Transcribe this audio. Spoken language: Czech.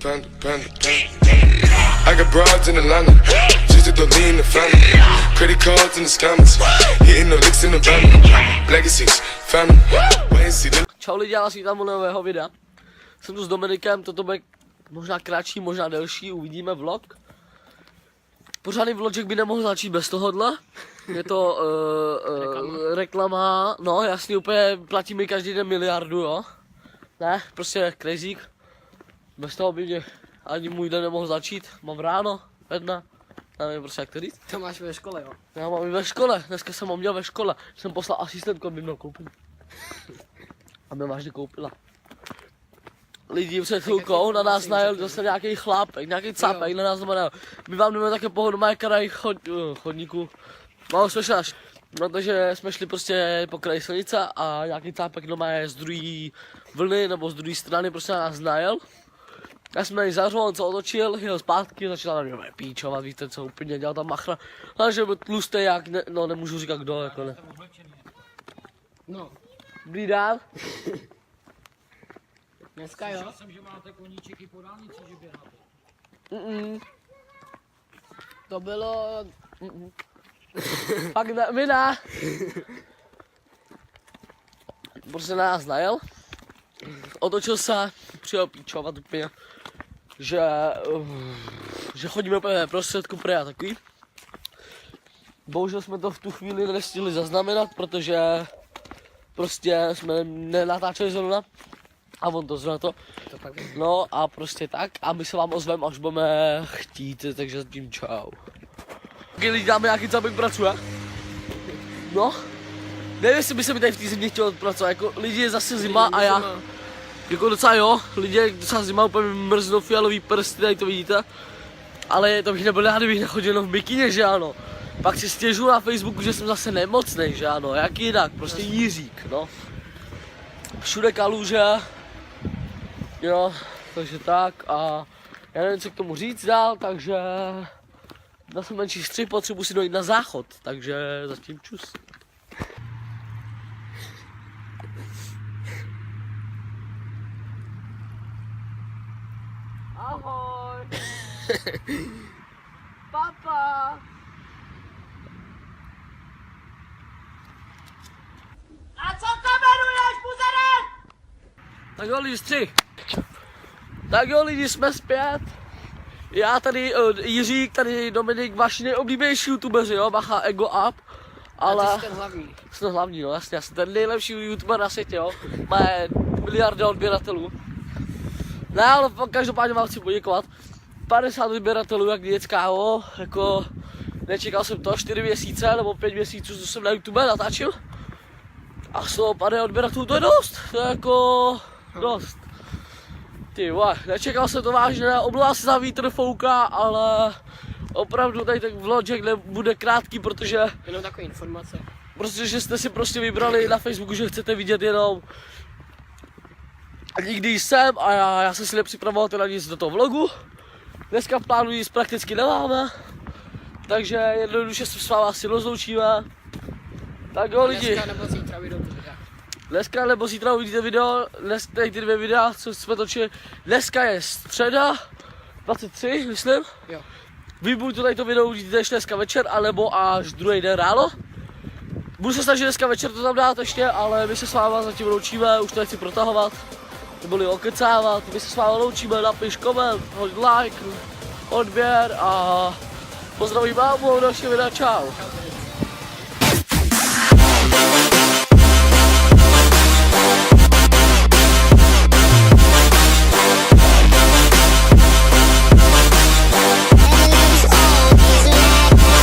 I got broads in Atlanta, just to lean the family. Credit cards in the scammers, hitting the licks in the van. Legacies, family. Čau lidi, já vás vítám u nového videa. Jsem tu s Dominikem, toto bude možná kratší, možná delší, uvidíme vlog. Pořádný vlogček by nemohl začít bez tohohle. Je to reklama, no jasně, úplně platí mi každý den miliardu, jo. Ne, prostě crazy. Bez toho by mě ani můj den nemohl začít. Mám ráno, jedna, nevím prostě jak to říct. To máš ve škole, jo? Já mám i ve škole, dneska jsem ho měl ve škole. Jsem poslal asistentku, aby měl koupit. A mě vážně koupila. Lidi před chvilkou na nás najel zase nějaký chlapek, nějaký cápek na nás najel. My vám jdeme také po normálně chodníku. Malo jsme šli, protože jsme šli prostě po kraji silnice a nějaký cápek normálně z druhé vlny nebo z druhé strany prostě na nás najel. Já jsem na něj zařval, on se otočil, jel zpátky, začal na mě píčovat, víte co, úplně dělal tam machra. Ale že byl tlustý jak, ne, no nemůžu říkat kdo, jako ne. No. Dobrý den. Dneska jo? Já jsem, že máte koníčky po dálnici, že běháte. To bylo... Pak ne, my ne. Prostě na nás najel. Otočil se, přijel píčovat úplně, že chodíme úplně prostředku prej a takový. Bohužel jsme to v tu chvíli nestihli zaznamenat, protože prostě jsme nenatáčeli zrovna a on to zrovna to. No a prostě tak a my se vám ozveme, až budeme chtít, takže zatím čau. Taky lidi dáme nějaký cápek pracuje. No, nevím, jestli by se mi tady v té zimě chtěl odpracovat, jako lidi je zase zima a já, jako docela jo, lidi je docela zima, úplně mrznou fialový prsty, tady to vidíte. Ale to bych nebyl rád, kdybych nechodil jenom v bikině, že ano. Pak si stěžuju na Facebooku, že jsem zase nemocnej, že ano, jak jinak, prostě Jiřík, no. Všude kaluže, jo, takže tak a já nevím, co k tomu říct dál, takže dal jsem menší střih, potřebuji si dojít na záchod, takže zatím čus. Ahoj! Papa! A co kameruješ, buzere? Tak jo lidi, střih. Tak jo lidi, jsme zpět. Já tady, Jiřík, tady Dominik, vaši nejoblíbenější youtubeři, jo, bacha, ego up. Ale... A ty jsi ten hlavní. Jsem hlavní, no jasně, já jsem ten nejlepší youtuber na světě, jo. Má miliardy odběratelů. Ne, ale každopádně vám chci poděkovat. 50 odběratelů, jak dětská, jo, jako nečekal jsem to, 4 měsíce nebo 5 měsíců, co jsem na YouTube natáčil. A 150 odběratelů, to je dost, to je jako dost. Ty vole, nečekal jsem to vážně, omlouvám se za vítr fouká, ale opravdu tady ten vlogček nebude krátký, protože... Jenom takové informace. Protože jste si prostě vybrali na Facebooku, že chcete vidět jenom nikdy jsem a já jsem si nepřipravoval teda nic do toho vlogu. Dneska v plánu nic prakticky nemáme, takže jednoduše se s vámi asi rozloučíme. Tak jo lidi. Dneska nebo zítra vyjdou ty videa. Dneska nebo zítra uvidíte video, dneska ty 2 videa, co jsme točili. Dneska je středa, 23, myslím. Jo. Vy buď tady to video uvidíte ještě dneska večer, anebo až druhý den ráno. Budu se snažit dneska večer to tam dát ještě, ale my se s váma zatím loučíme, už to nechci protahovat. Neboli okecávat, my se s váma loučíme, napiš koment, hoď like, odběr a pozdravím mámu a další videa, čau.